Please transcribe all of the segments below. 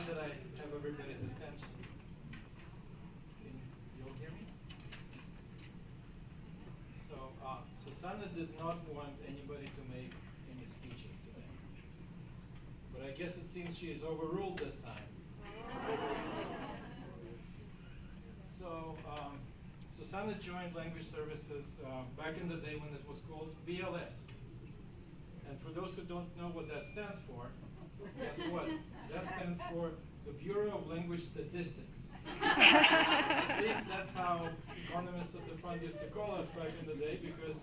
that I have everybody's attention. You'll hear me? So, Susanna did not want anybody to make any speeches today. But I guess it seems she is overruled this time. So, Susanna joined Language Services back in the day when it was called BLS. And for those who don't know what that stands for, guess what? That stands for the Bureau of Language Statistics. At least that's how economists at the fund used to call us back in the day, because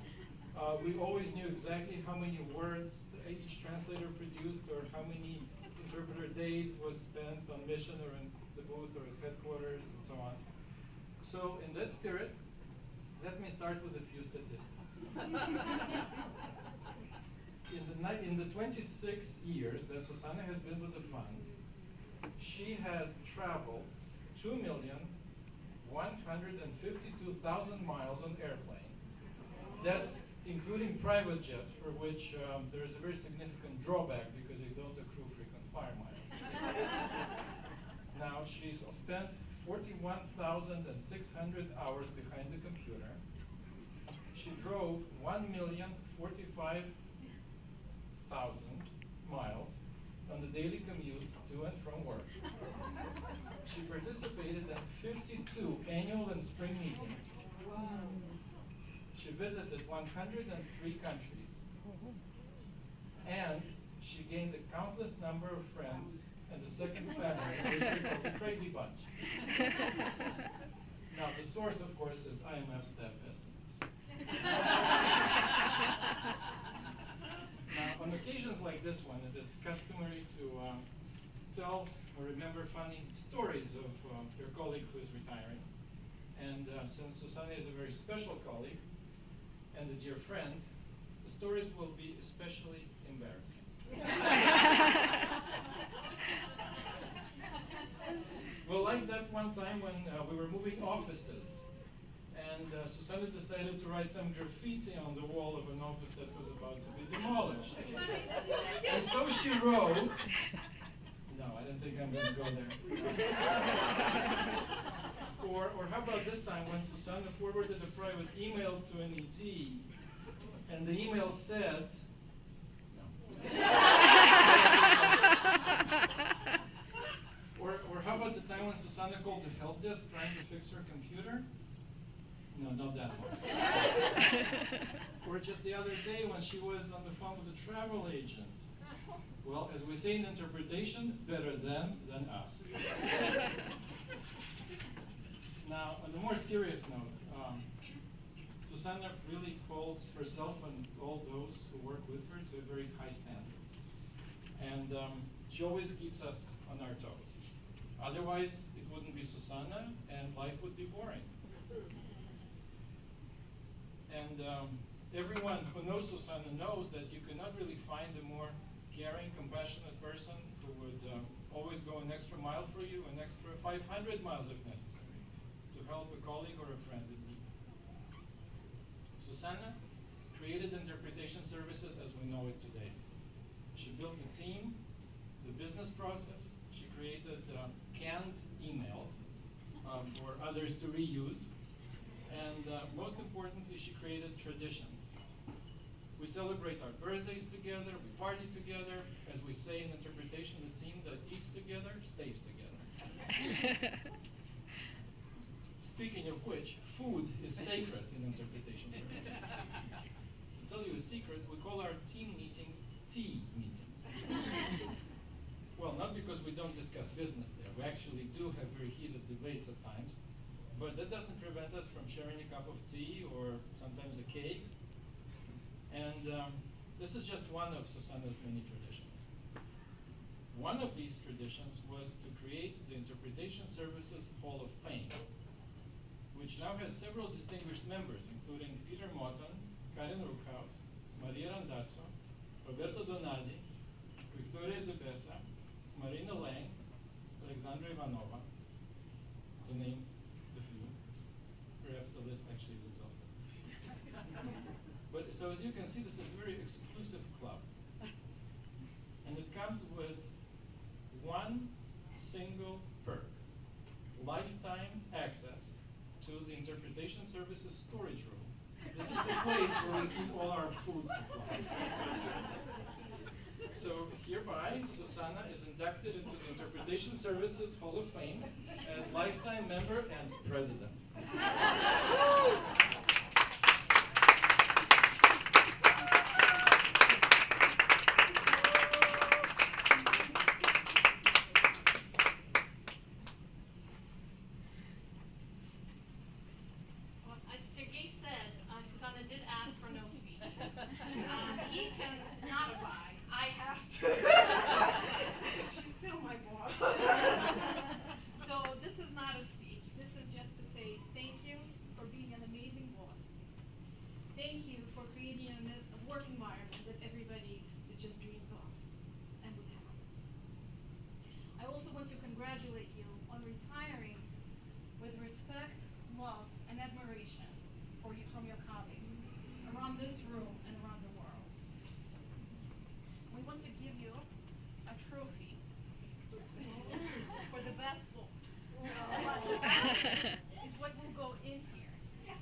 we always knew exactly how many words each translator produced, or how many interpreter days was spent on mission or in the booth or at headquarters and so on. So in that spirit, let me start with a few statistics. In the 26 years that Susanna has been with the fund, she has traveled 2,152,000 miles on airplanes. That's including private jets, for which there is a very significant drawback because they don't accrue frequent flyer miles. Now, she's spent 41,600 hours behind the computer. She drove 1,045,000 miles on the daily commute to and from work. She participated in 52 annual and spring meetings. She visited 103 countries. And she gained a countless number of friends and a second family, which we call the Crazy Bunch. Now, the source, of course, is IMF staff estimates. Now, on occasions like this one, it is customary to tell or remember funny stories of your colleague who is retiring. And since Susanna is a very special colleague and a dear friend, the stories will be especially embarrassing. Well, like that one time when we were moving offices, and Susanna decided to write some graffiti on the wall of an office that was about to be demolished. And so she wrote, no, I don't think I'm going to go there. Or how about this time when Susanna forwarded a private email to an ET, and the email said, no. Or how about the time when Susanna called the help desk trying to fix her computer? No, not that one. Or just the other day when she was on the phone with a travel agent. Well, as we say in interpretation, better them than us. Now, on a more serious note, Susanna really holds herself and all those who work with her to a very high standard. And she always keeps us on our toes. Otherwise, it wouldn't be Susanna, and life would be boring. And everyone who knows Susanna knows that you cannot really find a more caring, compassionate person who would always go an extra mile for you, an extra 500 miles if necessary, to help a colleague or a friend in need. Susanna created interpretation services as we know it today. She built the team, the business process. She created canned emails for others to reuse. And most importantly, she created traditions. We celebrate our birthdays together, we party together. As we say in interpretation, the team that eats together stays together. Speaking of which, food is sacred in interpretation services. To tell you a secret, we call our team meetings tea meetings. Well, not because we don't discuss business there. We actually do have very heated debates at times. But that doesn't prevent us from sharing a cup of tea or sometimes a cake. And this is just one of Susanna's many traditions. One of these traditions was to create the Interpretation Services Hall of Fame, which now has several distinguished members, including Peter Motten, Karen Ruckhaus, Maria Randazzo, Roberto Donadi, Victoria De Besa, Marina Lang, Alexandra Ivanova, to name the few. Perhaps the list actually is exhaustive. But so as you can see, this is a very exclusive club. And it comes with one single perk: lifetime access to the Interpretation Services storage room. This is the place where we keep all our food supplies. So hereby, Susanna is inducted into the Interpretation Services Hall of Fame as lifetime member and president. Well, as Sergey said, Susanna did ask for no speeches. He can not abide. I have to. She's still my boss. So this is not a speech. This is just to say thank you for being an amazing boss. Thank you for creating a work environment that everybody is just dreams of and would have. I also want to congratulate you on retiring with respect, love, and admiration for you from your colleagues around this room and around the world. We want to give you a trophy for the best books. Is what will go in here.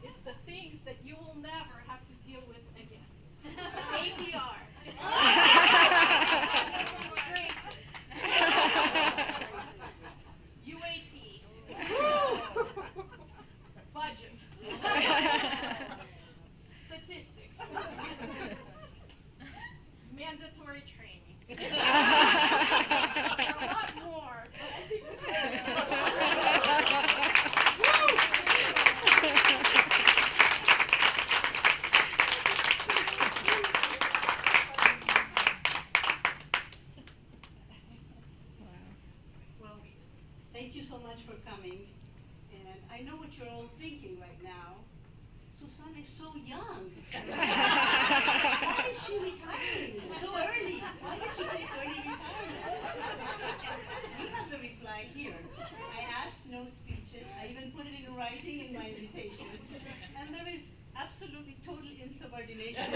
It's the things that you will never have to deal with again. APR. Braces. UAT. Budget. Statistics. Mandatory training. There are a lot more, but I think this Well, thank you so much for coming. And I know what you're all thinking right now. Susanna is so young. Why is she retiring so early? Why did she take early retirement? We have the reply here. I asked no speeches. I even put it in writing in my invitation. And there is absolutely total insubordination.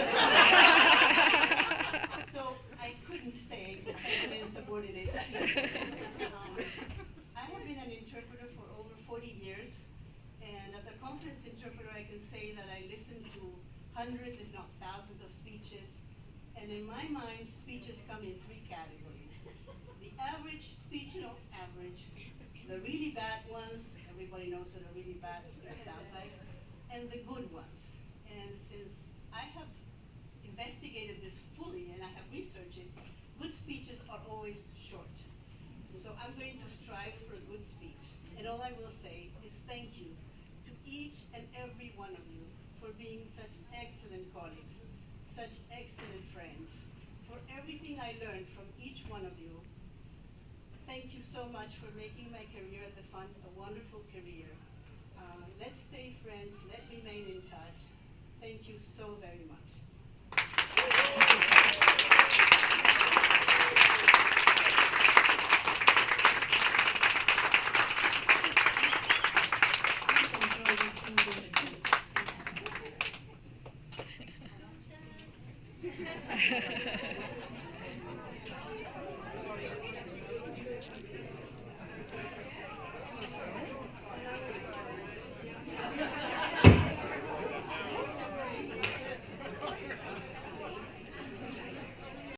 So I couldn't stay because I'm insubordinate. I have been an interpreter for over 40 years. And as a conference interpreter, I can say that I listen to hundreds, if not thousands, of speeches. And in my mind, speeches come in three categories. The average speech, average. The really bad ones, everybody knows what a really bad speech sounds like. And the good ones. And since I have investigated this fully and I have researched it, good speeches are always short. So I'm going to strive for a good speech. And all I will say is thank you to each and every one of you for being such excellent colleagues, such excellent friends, for everything I learned from each one of you. Thank you so much for making my career at the fund a wonderful career. Let's stay friends, let's remain in touch. Thank you so very much.